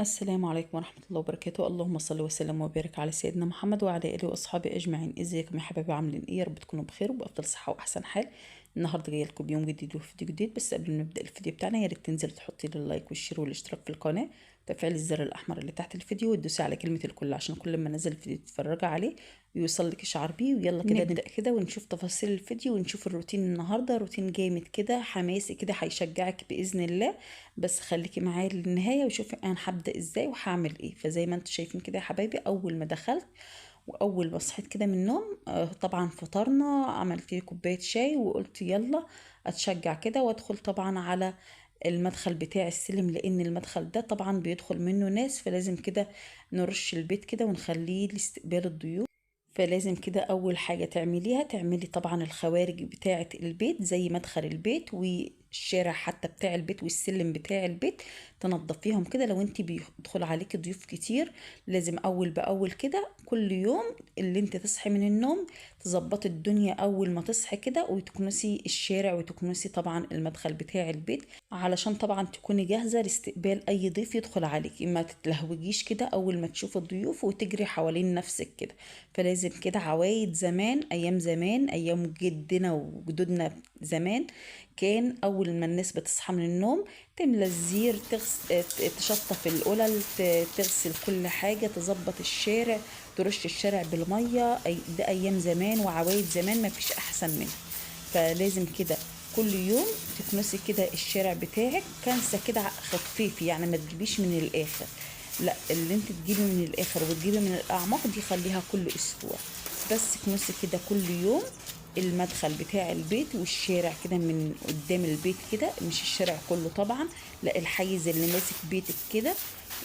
السلام عليكم ورحمة الله وبركاته. اللهم صل وسلم وبارك على سيدنا محمد وعلى آله وأصحابه أجمعين. ازيكم يا حبايبي، عاملين ايه؟ يا رب تكونوا بخير وبأفضل صحة وأحسن حال. النهارده جايه لكم بيوم جديد وفيديو جديد، بس قبل ما نبدأ الفيديو بتاعنا يا ريت تنزل تحطي لي اللايك والشير والاشتراك في القناة وتفعيل الزر الأحمر اللي تحت الفيديو وتدوسي على كلمة الكل عشان كل ما نزل الفيديو تتفرجي عليه ويوصل لك إشعار بيه. ويلا كده نبدأ كده ونشوف تفاصيل الفيديو ونشوف الروتين. النهارده روتين جامد كده حماسي كده هيشجعك بإذن الله، بس خليكي معايا للنهاية وشوفي انا هبدأ ازاي وهعمل ايه. فزي ما انتوا شايفين كده يا حبايبي، اول ما دخلت واول ما صحيت كده من النوم طبعا فطرنا، عملت لي كوباية شاي وقلت يلا اتشجع كده وادخل طبعا على المدخل بتاع السلم، لان المدخل ده طبعا بيدخل منه ناس، فلازم كده نرش البيت كده ونخليه لاستقبال الضيوف. فلازم كده اول حاجة تعمليها تعملي طبعا الخوارج بتاعة البيت زي مدخل البيت والشارع حتى بتاع البيت والسلم بتاع البيت، تنظفيهم كده. لو انت بيدخل عليك ضيوف كتير لازم اول باول كده كل يوم اللي انت تصحي من النوم تظبطي الدنيا اول ما تصحي كده، وتكنسي الشارع وتكنسي طبعا المدخل بتاع البيت علشان طبعا تكوني جاهزة لاستقبال اي ضيف يدخل عليك. ما تتلهوجيش كده اول ما تشوف الضيوف وتجري حوالين نفسك كده. فلازم كده عوايد زمان، ايام زمان، ايام جدنا وجدودنا زمان، كان اول ما الناس بتصحى من النوم تملى الزير، تشطف القلل، تغسل كل حاجة، تظبط الشارع، ترش الشارع بالمية. ده ايام زمان وعوايد زمان ما فيش احسن منها. فلازم كده كل يوم تكنسي كده الشارع بتاعك كنسة كده خفيفة، يعني ما تجيبيش من الاخر، لا اللي انت تجيبي من الاخر وتجيبي من الاعماق دي خليها كل اسبوع. بس كنسي كده كل يوم المدخل بتاع البيت والشارع كده من قدام البيت كده، مش الشارع كله طبعا، لا الحيز اللي ماسك بيتك كده،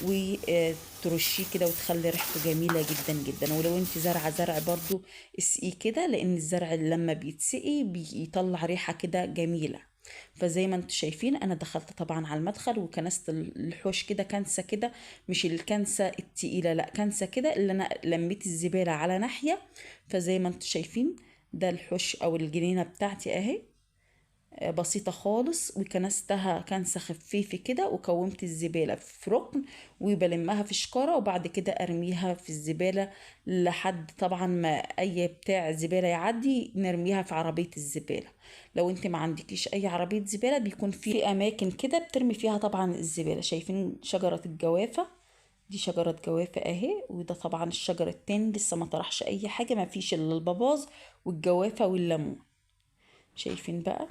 وترشيه كده وتخلي ريحته جميلة جدا جدا. ولو انت زرعة زرع برضو اسقيه كده، لان الزرع لما بيتسقي بيطلع ريحة كده جميلة. فزي ما انتم شايفين انا دخلت طبعا على المدخل وكنست الحوش كده كنسة كده، مش الكنسة التقيلة، لا كنسة كده اللي انا لميت الزبالة على ناحية. فزي ما انتم شايفين ده الحوش او الجنينة بتاعتي اهي، بسيطة خالص، وكنستها كنسة خفيفة كده وكومت الزبالة في ركن وبلمها في شكارة وبعد كده ارميها في الزبالة لحد طبعا ما اي بتاع زبالة يعدي نرميها في عربية الزبالة. لو انت ما عندكيش اي عربية زبالة بيكون في اماكن كده بترمي فيها طبعا الزبالة. شايفين شجرة الجوافة؟ دي شجرة جوافة اهي، وده طبعا الشجر التاني لسه ما طرحش اي حاجة، ما فيش الا الباباز والجوافة والليمون. شايفين بقى؟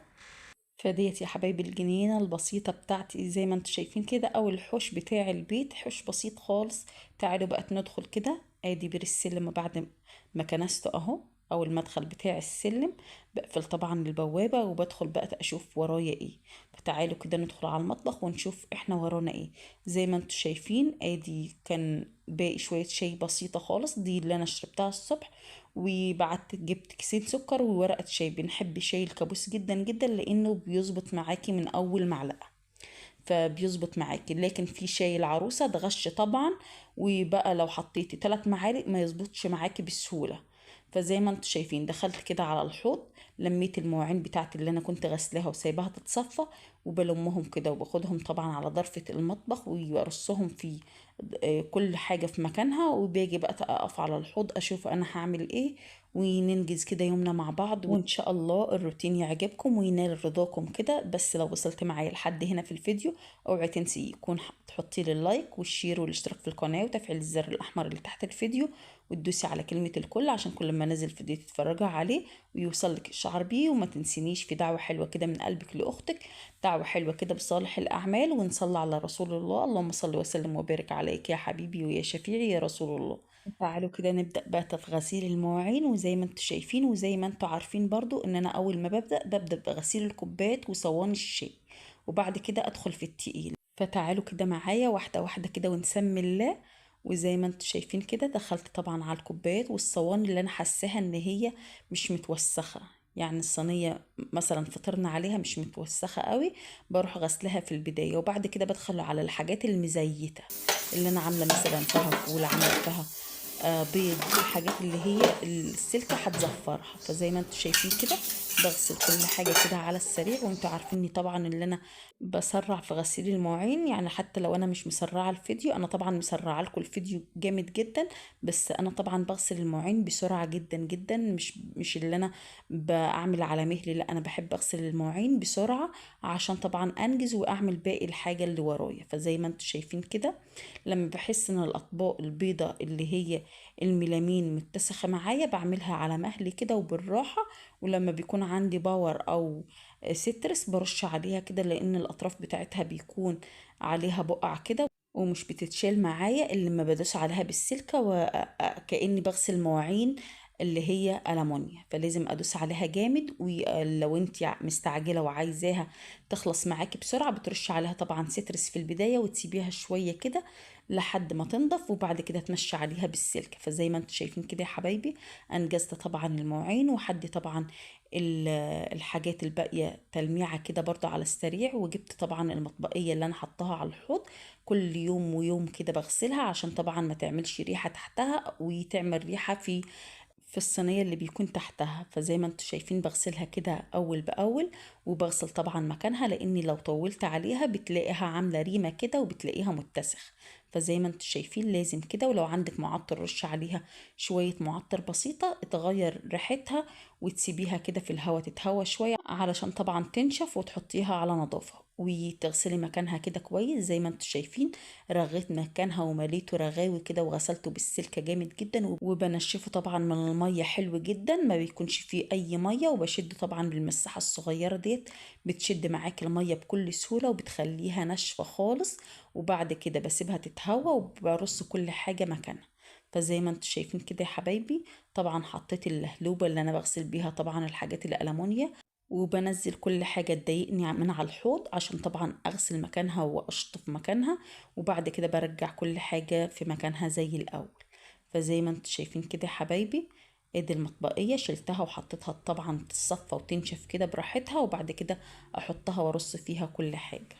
فديت يا حبايبي الجنينة البسيطة بتاعتي زي ما انتوا شايفين كده، او الحوش بتاع البيت، حوش بسيط خالص. تعالوا بقى ندخل كده. ادي بير السلم بعد ما كنسته اهو، او المدخل بتاع السلم. بقفل طبعا البوابة وبدخل بقى اشوف ورايا ايه. فتعالوا كده ندخل على المطبخ ونشوف احنا ورانا ايه. زي ما انتوا شايفين ادي كان باقي شوية شاي بسيطة خالص، دي اللي انا شربتها الصبح. وبعت جبت كيسين سكر وورقة شاي. بنحب شاي الكابوس جدا جدا لانه بيظبط معاكي من اول معلقة، فبيظبط معاكي. لكن في شاي العروسة ده غش طبعا، وبقى لو حطيتي 3 معالق ما يظبطش معاكي بسهولة. فزي ما انتوا شايفين دخلت كده على الحوض، لميت المواعين بتاعتي اللي انا كنت غسلاها وسايباها تتصفى، وبلمهم كده وباخدهم طبعا على ضرفة المطبخ وارصهم في كل حاجة في مكانها. وباجي بقى اقف على الحوض اشوف انا هعمل ايه، وننجز كده يومنا مع بعض، وان شاء الله الروتين يعجبكم وينال رضاكم كده. بس لو وصلت معايا لحد هنا في الفيديو اوعي تنسي يكون تحطي لي اللايك والشير والاشتراك في القناة وتفعيل الزر الاحمر اللي تحت الفيديو، وتدوسي على كلمة الكل عشان كل ما نزل فيديو تتفرجي عليه ويوصل لك الشعر بيه. وما تنسينيش في دعوة حلوة كده من قلبك لأختك، دعوة حلوة كده بصالح الأعمال، ونصلي على رسول الله. اللهم صل وسلم وبارك عليك يا حبيبي ويا شفيعي يا رسول الله. تعالوا كده نبدأ بقى في غسيل المواعين. وزي ما انتوا شايفين وزي ما انتوا عارفين برضو ان انا اول ما ببدأ بغسيل الكوبايات وصواني الشاي، وبعد كده ادخل في التقيل. فتعالوا كده معايا واحدة واحدة كده ونسمي الله. وزي ما انتوا شايفين كده دخلت طبعا على الكوبايات والصواني اللي انا حاساها ان هي مش متوسخة، يعني الصينية مثلا فطرنا عليها مش متوسخة قوي، بروح غسلها في البداية. وبعد كده بدخل على الحاجات المزيتة اللي انا عاملة مثلا فيها فول، عاملة فيها بيض، الحاجات اللي هي السلكة هتزفرها. فزي ما انتوا شايفين كده بغسل كل حاجة كده على السريع. وانتوا عارفيني طبعا اللي انا بسرع في غسيل المواعين، يعني حتى لو انا مش مسرعة الفيديو، انا طبعا مسرعة لكم الفيديو جامد جدا، بس انا طبعا بغسل المواعين بسرعة جدا جدا. مش اللي انا بعمل على مهلي، لا انا بحب اغسل المواعين بسرعة عشان طبعا انجز واعمل باقي الحاجة اللي ورايا. فزي ما انتوا شايفين كده، لما بحس ان الاطباق البيضة اللي هي الميلامين متسخة معايا بعملها على مهلي كده وبالراحة. ولما بيكون عندي باور او سترس برش عليها كده، لان الاطراف بتاعتها بيكون عليها بقع كده ومش بتتشال معايا اللي لما بدوس عليها بالسلكة وكأني بغسل مواعين اللي هي ألمونيا. فلازم أدوس عليها جامد. ولو انت مستعجلة وعايزاها تخلص معاكي بسرعة، بترش عليها طبعا سترس في البداية وتسيبيها شوية كده لحد ما تنضف، وبعد كده تمشي عليها بالسلك. فزي ما انتم شايفين كده يا حبايبي، انجزت طبعا المواعين وحدي طبعا ال- الحاجات الباقية تلميعة كده برضو على السريع. وجبت طبعا المطبقية اللي انا حطاها على الحوض، كل يوم ويوم كده بغسلها عشان طبعا ما تعملش ريحة تحتها وتعمل ريحة في الصينية اللي بيكون تحتها. فزي ما انتوا شايفين بغسلها كده أول بأول، وبغسل طبعا مكانها، لأني لو طولت عليها بتلاقيها عاملة ريمة كده وبتلاقيها متسخ. فزي ما انتوا شايفين لازم كده. ولو عندك معطر رش عليها شوية معطر بسيطة تغير ريحتها، وتسيبيها كده في الهواء تتهوى شوية علشان طبعا تنشف، وتحطيها على نظافة وتغسلي مكانها كده كويس. زي ما انتوا شايفين رغيت مكانها ومليته رغاوي كده وغسلته بالسلكة جامد جدا، وبنشفه طبعا من المية حلو جدا، ما بيكونش فيه اي مية. وبشد طبعا بالمساحة الصغيرة ديت، بتشد معاك المية بكل سهولة وبتخليها ناشفة خالص. وبعد كده بسيبها تتهوى وبرص كل حاجة مكانها. فزي ما انتوا شايفين كده يا حبايبي، طبعا حطيت اللهلوبة اللي انا بغسل بيها طبعا الحاجات الألمونيا، وبنزل كل حاجة تضايقني من على الحوض عشان طبعا اغسل مكانها واشطف مكانها. وبعد كده برجع كل حاجة في مكانها زي الاول. فزي ما انتوا شايفين كده يا حبايبي، ادي المطبقية شلتها وحطيتها طبعا تتصفى وتنشف كده براحتها، وبعد كده احطها وارص فيها كل حاجة.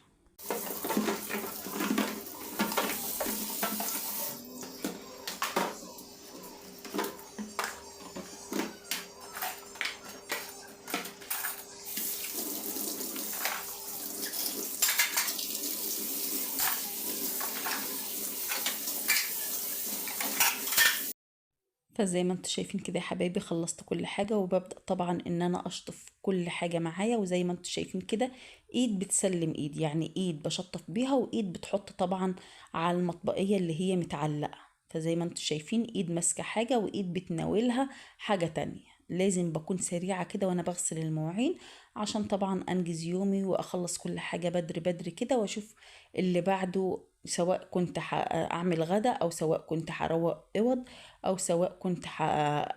فزي ما انتوا شايفين كده يا حبايبي خلصت كل حاجة، وببدأ طبعا ان انا اشطف كل حاجة معايا. وزي ما انتوا شايفين كده، ايد بتسلم ايد، يعني ايد بشطف بيها وايد بتحط طبعا على المطبقية اللي هي متعلقة. فزي ما انتوا شايفين ايد ماسكة حاجة وايد بتناولها حاجة تانية. لازم بكون سريعة كده وانا بغسل المواعين عشان طبعا انجز يومي واخلص كل حاجة بدري بدري كده، واشوف اللي بعده، سواء كنت اعمل غدا، او سواء كنت هروق اوض، او سواء كنت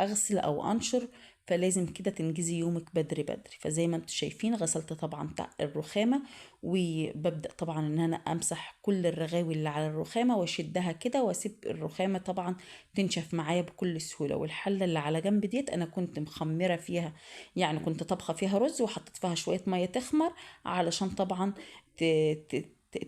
اغسل او انشر. فلازم كده تنجزي يومك بدري بدري. فزي ما انتوا شايفين غسلت طبعا الرخامة، وببدأ طبعا ان انا امسح كل الرغاوي اللي على الرخامة واشدها كده، واسيب الرخامة طبعا تنشف معايا بكل سهولة. والحلة اللي على جنب ديت انا كنت مخمرة فيها، يعني كنت طبخة فيها رز وحطيت فيها شوية مية تخمر علشان طبعا ت...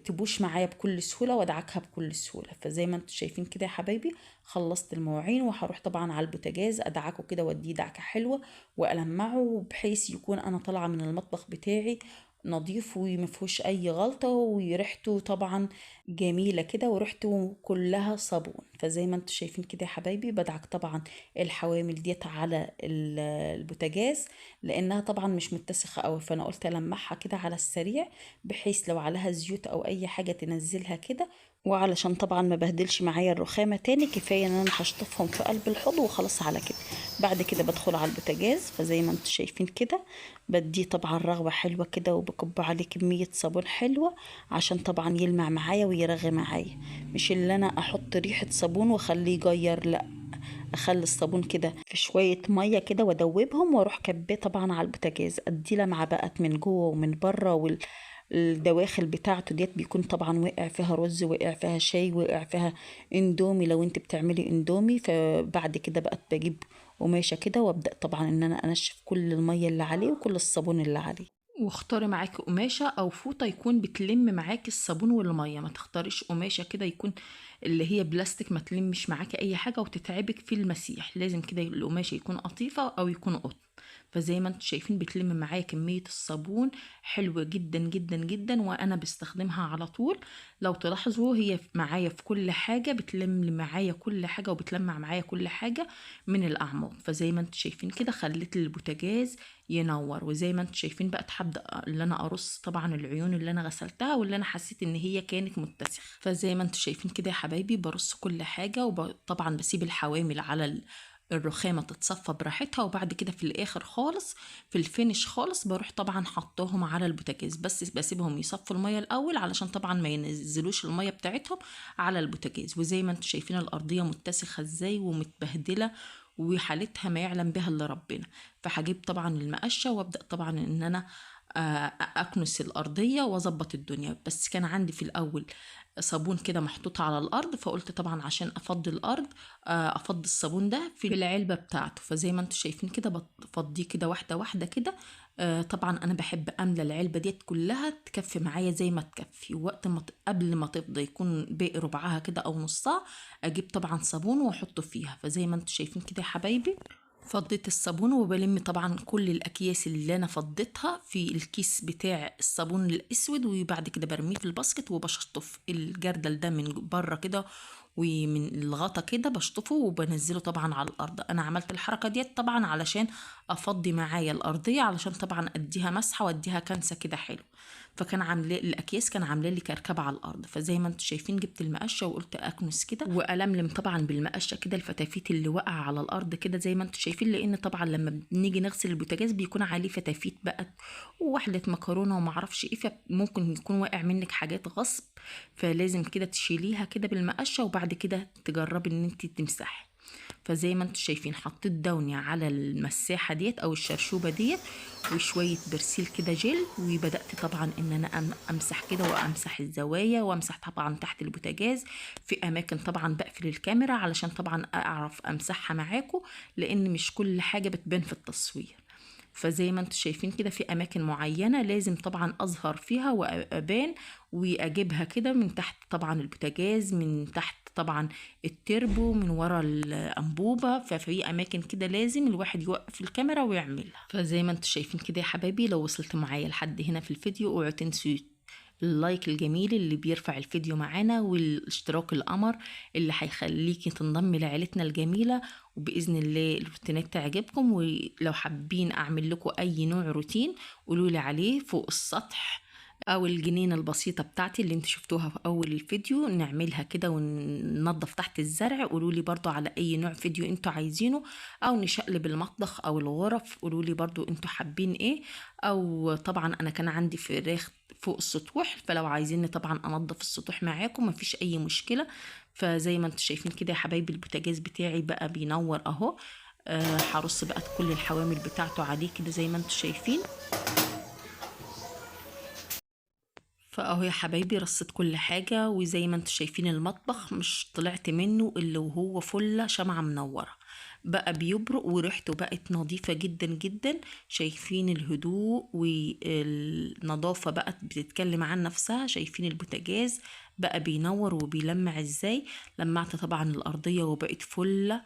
تبوش معايا بكل سهولة وادعكها بكل سهولة. فزي ما انتوا شايفين كده يا حبايبي خلصت المواعين، وهروح طبعا على البوتاجاز ادعكه كده واديه دعكة حلوة والمعه، بحيث يكون انا طالعة من المطبخ بتاعي نظيف ومفيهوش اي غلطة، وريحته طبعا جميلة كده وريحته كلها صابون. فزي ما انتوا شايفين كده يا حبايبي بدعك طبعا الحوامل ديت على البوتاجاز، لانها طبعا مش متسخة قوي. فانا قلت المعها كده على السريع، بحيث لو عليها زيوت او اي حاجة تنزلها كده. وعلشان طبعا ما بهدلش معايا الرخامة تاني، كفاية ان انا هشطفهم في قلب الحوض وخلاص على كده. بعد كده بدخل على البوتاجاز. فزي ما انتوا شايفين كده بديه طبعا رغوة حلوة كده، وبكب عليه كمية صابون حلوة عشان طبعا يلمع معايا ويرغي معايا. مش اللي انا احط ريحة صابون واخليه يجير، لا، اخلي الصابون كده في شويه ميه كده وادوبهم واروح كباه طبعا على البوتاجاز، ادي لمعه بقت من جوه ومن بره. الدواخل بتاعته ديت بيكون طبعا وقع فيها رز، وقع فيها شاي، وقع فيها اندومي لو انت بتعملي اندومي. فبعد كده بقت بجيب قماشه كده وابدا طبعا ان انا انشف كل الميه اللي عليه وكل الصابون اللي عليه. واختاري معاكي قماشة او فوطة يكون بتلم معاكي الصابون والمية، ما تختاريش قماشة كده يكون اللي هي بلاستيك ما تلمش معاكي اي حاجة وتتعبك في المسيح. لازم كده القماشة يكون قطيفة او يكون قطن. فزي ما انتم شايفين بتلم معايا كمية الصابون حلوة جدا جدا جدا، وانا بستخدمها على طول. لو تلاحظوا هي معايا في كل حاجة، بتلم معايا كل حاجة وبتلمع معايا كل حاجة من الاعماق. فزي ما انتم شايفين كده خليت البوتاجاز ينور. وزي ما انتم شايفين بقى هبدأ اللي انا ارص طبعا العيون اللي انا غسلتها واللي انا حسيت ان هي كانت متسخة. فزي ما انتم شايفين كده يا حبايبي برص كل حاجة، وطبعا بسيب الحوامل على الرخامة تتصفى براحتها، وبعد كده في الاخر خالص في الفينش خالص بروح طبعا حطهم على البوتاجاز، بس بسيبهم يصفوا المية الاول علشان طبعا ما ينزلوش المية بتاعتهم على البوتاجاز. وزي ما انتم شايفين الارضية متسخة ازاي ومتبهدلة وحالتها ما يعلم بها الا ربنا. فهجيب طبعا المقشة وابدأ طبعا ان انا اكنس الارضية واظبط الدنيا. بس كان عندي في الاول صابون كده محطوط على الارض، فقلت طبعا عشان افضي الارض افضي الصابون ده في العلبة بتاعته. فزي ما انتم شايفين كده بفضيه كده واحدة واحدة كده. طبعا انا بحب املى العلبة ديت كلها تكفي معايا زي ما تكفي، وقت ما قبل ما تفضى يكون باقي ربعها كده او نصها، اجيب طبعا صابون واحطه فيها. فزي ما انتم شايفين كده يا حبايبي فضيت الصابون، وبلم طبعا كل الاكياس اللي انا فضيتها في الكيس بتاع الصابون الاسود، وبعد كده برميه في الباسكت وبشطف الجردل ده من بره كده ومن الغطا كده بشطفه وبنزله طبعا على الارض. انا عملت الحركه ديت طبعا علشان افضي معايا الارضيه، علشان طبعا اديها مسحه واديها كنسه كده حلو. فكان عامله الاكياس كان عامله لي كركبه على الارض. فزي ما انتم شايفين جبت المقشه وقلت اكنس كده والملم طبعا بالمقشه كده الفتافيت اللي واقعه على الارض كده زي ما انتم شايفين، لان طبعا لما بنيجي نغسل البوتاجاز بيكون عليه فتافيت بقى ووحده مكرونه وما اعرفش ايه، فممكن يكون واقع منك حاجات غصب، فلازم كده تشيليها كده بالمقشه وبعد كده تجربي ان انت تمسحي. فزي ما انتم شايفين حطيت دوني على المساحه ديت او الشرشوبه ديت وشويه برسيل كده جل، وبدات طبعا ان انا امسح كده وامسح الزوايا وامسح طبعا تحت البوتاجاز في اماكن. طبعا بقفل الكاميرا علشان طبعا اعرف امسحها معاكم، لان مش كل حاجه بتبان في التصوير. فزي ما انتم شايفين كده في اماكن معينه لازم طبعا اظهر فيها وابان، واجيبها كده من تحت طبعا البوتاجاز، من تحت طبعا التربو، من ورا الانبوبه. ففي اماكن كده لازم الواحد يوقف الكاميرا ويعملها. فزي ما انتم شايفين كده يا حبايبي لو وصلت معايا لحد هنا في الفيديو اوعوا تنسوا اللايك الجميل اللي بيرفع الفيديو معانا، والاشتراك القمر اللي هيخليكي تنضمي لعيلتنا الجميلة. وبإذن الله الروتينات تعجبكم، ولو حابين أعمل لكم أي نوع روتين قولولي عليه فوق السطح او الجنينة البسيطة بتاعتي اللي انت شفتوها في اول الفيديو نعملها كده وننظف تحت الزرع. قولولي برضو على اي نوع فيديو انتوا عايزينه، او نشقلب المطبخ او الغرف. قولولي برضو انتوا حابين ايه. او طبعا انا كان عندي فراخ فوق السطوح، فلو عايزيني طبعا انضف السطوح معاكم مفيش اي مشكلة. فزي ما انتوا شايفين كده يا حبايبي البوتاجاز بتاعي بقى بينور اهو. هرص بقى كل الحوامل بتاعته عليه كده زي ما انتوا شايفين. فاهو يا حبايبي رصيت كل حاجة، وزي ما انتوا شايفين المطبخ مش طلعت منه الا وهو فلة شمعة منورة، بقى بيبرق وريحته بقت نظيفة جدا جدا. شايفين الهدوء والنظافة بقت بتتكلم عن نفسها. شايفين البوتاجاز بقى بينور وبيلمع ازاي. لمعت طبعا الارضية وبقت فلة.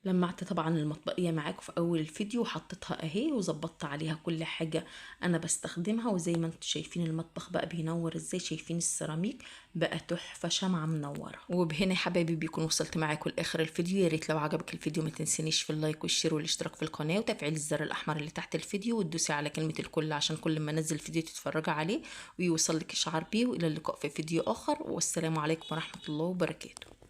لمعت طبعا المطبقية معاكم في اول الفيديو وحطيتها اهي وظبطت عليها كل حاجة انا بستخدمها. وزي ما انتم شايفين المطبخ بقى بينور ازاي. شايفين السيراميك بقى تحفة شمعة منورة. وبهنا يا حبايبي بيكون وصلت معاكم لاخر الفيديو. يا ريت لو عجبك الفيديو ما تنسينيش في اللايك والشير والاشتراك في القناة وتفعيل الزر الاحمر اللي تحت الفيديو، وتدوسي على كلمة الكل عشان كل ما انزل فيديو تتفرجي عليه ويوصل لك اشعار بيه. والى اللقاء في فيديو اخر، والسلام عليكم ورحمة الله وبركاته.